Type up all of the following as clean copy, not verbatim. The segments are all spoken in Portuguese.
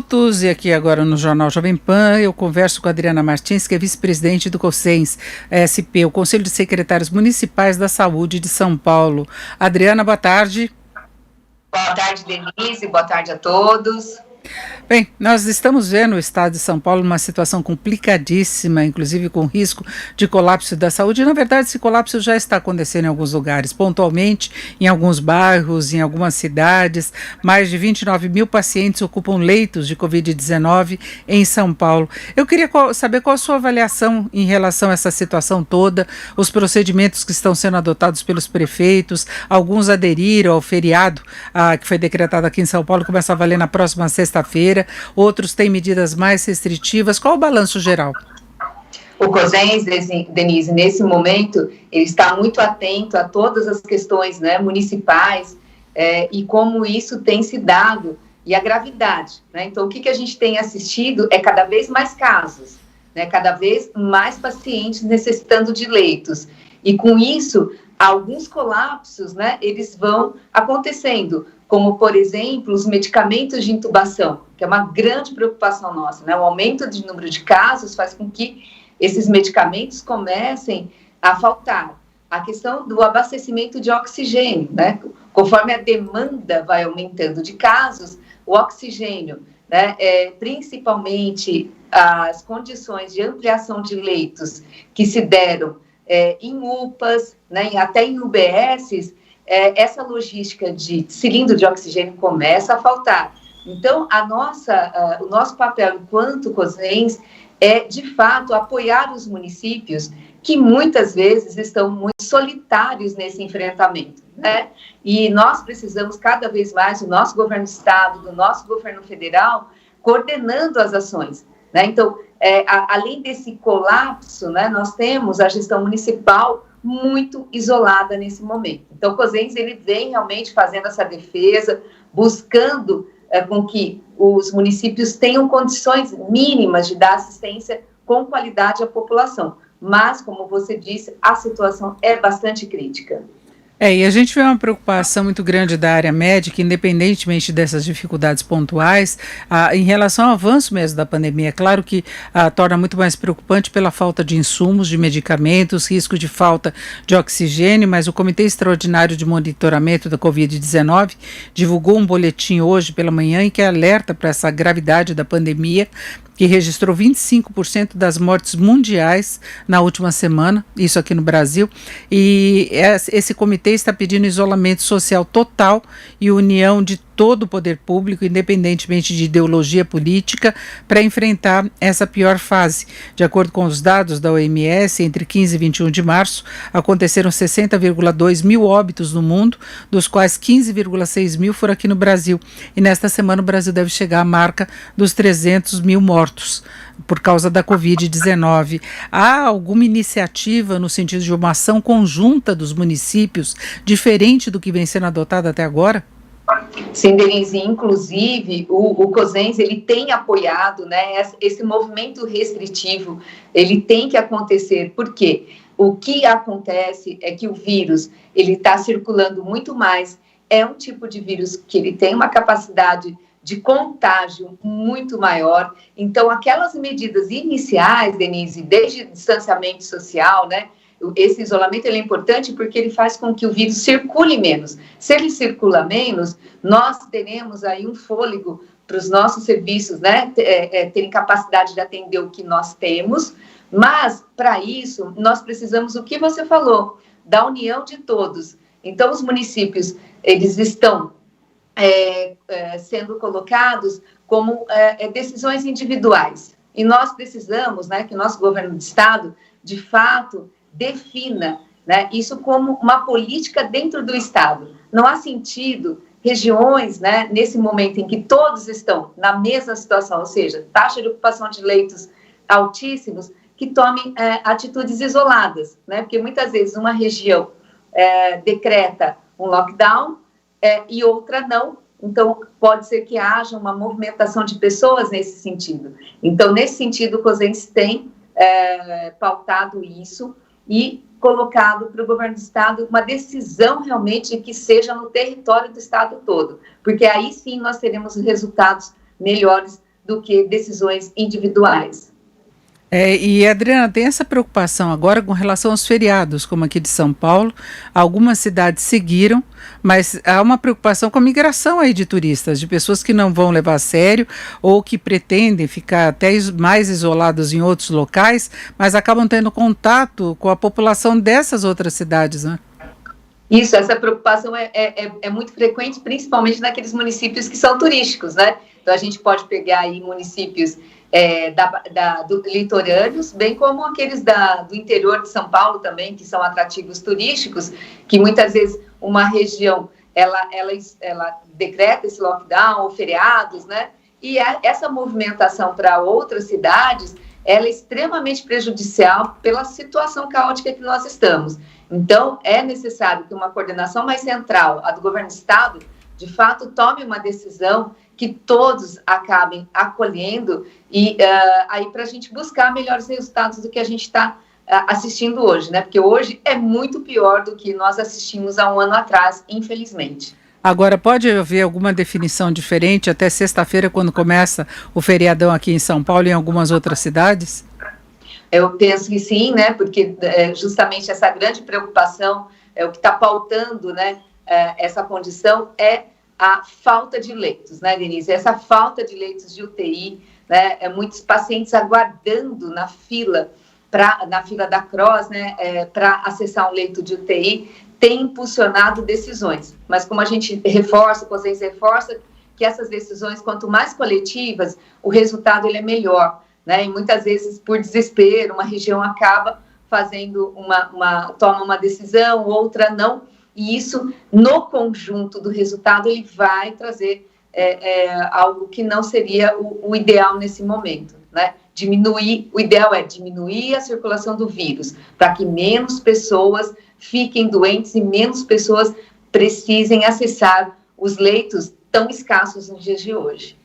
minutos, e aqui agora no Jornal Jovem Pan eu converso com a Adriana Martins, que é vice-presidente do COSENS, SP, o Conselho de Secretários Municipais da Saúde de São Paulo. Adriana, boa tarde. Boa tarde, Denise, boa tarde a todos. Bem, nós estamos vendo o estado de São Paulo numa situação complicadíssima, inclusive com risco de colapso da saúde. E, na verdade, esse colapso já está acontecendo em alguns lugares, pontualmente em alguns bairros, em algumas cidades. Mais de 29 mil pacientes ocupam leitos de Covid-19 em São Paulo. Eu queria saber qual a sua avaliação em relação a essa situação toda, os procedimentos que estão sendo adotados pelos prefeitos. Alguns aderiram ao feriado que foi decretado aqui em São Paulo, começa a valer na próxima sexta-feira. Outros têm medidas mais restritivas. Qual o balanço geral? O COSENS, Denise, nesse momento, ele está muito atento a todas as questões, né, municipais e como isso tem se dado e a gravidade, né? Então, o que a gente tem assistido é cada vez mais casos, né, cada vez mais pacientes necessitando de leitos. E com isso, alguns colapsos, né, eles vão acontecendo, como, por exemplo, os medicamentos de intubação, que é uma grande preocupação nossa, né? O aumento de número de casos faz com que esses medicamentos comecem a faltar. A questão do abastecimento de oxigênio, né? Conforme a demanda vai aumentando de casos, o oxigênio, né? Principalmente as condições de ampliação de leitos que se deram em UPAs, né? Até em UBSs, essa logística de cilindro de oxigênio começa a faltar. Então, o nosso papel enquanto COSENS é, de fato, apoiar os municípios que muitas vezes estão muito solitários nesse enfrentamento, né? E nós precisamos cada vez mais do nosso governo do estado, do nosso governo federal, coordenando as ações, né? Então, além desse colapso, né, nós temos a gestão municipal muito isolada nesse momento. Então, o COSENS, ele vem realmente fazendo essa defesa, buscando com que os municípios tenham condições mínimas de dar assistência com qualidade à população. Mas, como você disse, a situação é bastante crítica. E a gente vê uma preocupação muito grande da área médica, independentemente dessas dificuldades pontuais, em relação ao avanço mesmo da pandemia. É claro que torna muito mais preocupante pela falta de insumos, de medicamentos, risco de falta de oxigênio, mas o Comitê Extraordinário de Monitoramento da Covid-19 divulgou um boletim hoje pela manhã em que alerta para essa gravidade da pandemia, que registrou 25% das mortes mundiais na última semana, isso aqui no Brasil, e esse comitê está pedindo isolamento social total e união de todo o poder público, independentemente de ideologia política, para enfrentar essa pior fase. De acordo com os dados da OMS, entre 15 e 21 de março, aconteceram 60,2 mil óbitos no mundo, dos quais 15,6 mil foram aqui no Brasil. E nesta semana o Brasil deve chegar à marca dos 300 mil mortos por causa da Covid-19. Há alguma iniciativa no sentido de uma ação conjunta dos municípios, diferente do que vem sendo adotado até agora? Sim, Denise, inclusive o COSENS, ele tem apoiado, né, esse movimento restritivo, ele tem que acontecer, porque o que acontece é que o vírus, ele está circulando muito mais, é um tipo de vírus que ele tem uma capacidade de contágio muito maior, então aquelas medidas iniciais, Denise, desde distanciamento social, né, esse isolamento ele é importante porque ele faz com que o vírus circule menos. Se ele circula menos, nós teremos aí um fôlego para os nossos serviços, né, terem capacidade de atender o que nós temos, mas, para isso, nós precisamos, o que você falou, da união de todos. Então, os municípios, eles estão sendo colocados como decisões individuais. E nós precisamos, né, que o nosso governo do estado, de fato, defina, né, isso como uma política dentro do estado. Não há sentido regiões, né, nesse momento em que todos estão na mesma situação, ou seja, taxa de ocupação de leitos altíssimos, que tomem atitudes isoladas, né, porque muitas vezes uma região decreta um lockdown e outra não, então pode ser que haja uma movimentação de pessoas nesse sentido. Então, nesse sentido, o COSENS tem pautado isso e colocado para o governo do estado uma decisão realmente que seja no território do estado todo, porque aí sim nós teremos resultados melhores do que decisões individuais. E, Adriana, tem essa preocupação agora com relação aos feriados, como aqui de São Paulo. Algumas cidades seguiram, mas há uma preocupação com a migração aí de turistas, de pessoas que não vão levar a sério ou que pretendem ficar até mais isolados em outros locais, mas acabam tendo contato com a população dessas outras cidades, né? Isso, essa preocupação é muito frequente, principalmente naqueles municípios que são turísticos, né? Então, a gente pode pegar aí municípios do litorâneos, bem como aqueles do interior de São Paulo também, que são atrativos turísticos, que muitas vezes uma região, ela decreta esse lockdown ou feriados, né? E essa movimentação para outras cidades, ela é extremamente prejudicial pela situação caótica que nós estamos. Então, é necessário que uma coordenação mais central, a do governo do estado, de fato, tome uma decisão que todos acabem acolhendo e aí para a gente buscar melhores resultados do que a gente está assistindo hoje, né? Porque hoje é muito pior do que nós assistimos há um ano atrás, infelizmente. Agora, pode haver alguma definição diferente até sexta-feira, quando começa o feriadão aqui em São Paulo e em algumas outras cidades? Eu penso que sim, né? Porque justamente essa grande preocupação, o que está pautando, né, essa condição é a falta de leitos, né, Denise? Essa falta de leitos de UTI, né? Muitos pacientes aguardando na fila da CROSS, né, para acessar um leito de UTI, tem impulsionado decisões. Mas como a gente reforça, o COSENS reforça, que essas decisões, quanto mais coletivas, o resultado ele é melhor, né? E muitas vezes, por desespero, uma região acaba fazendo toma uma decisão, outra não, e isso, no conjunto do resultado, ele vai trazer algo que não seria o ideal nesse momento, né? O ideal é diminuir a circulação do vírus, para que menos pessoas fiquem doentes e menos pessoas precisem acessar os leitos tão escassos nos dias de hoje.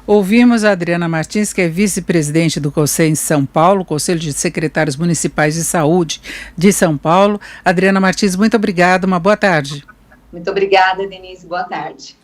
Ouvimos a Adriana Martins, que é vice-presidente do COSENS São Paulo, Conselho de Secretários Municipais de Saúde de São Paulo. Adriana Martins, muito obrigada, uma boa tarde. Muito obrigada, Denise, boa tarde.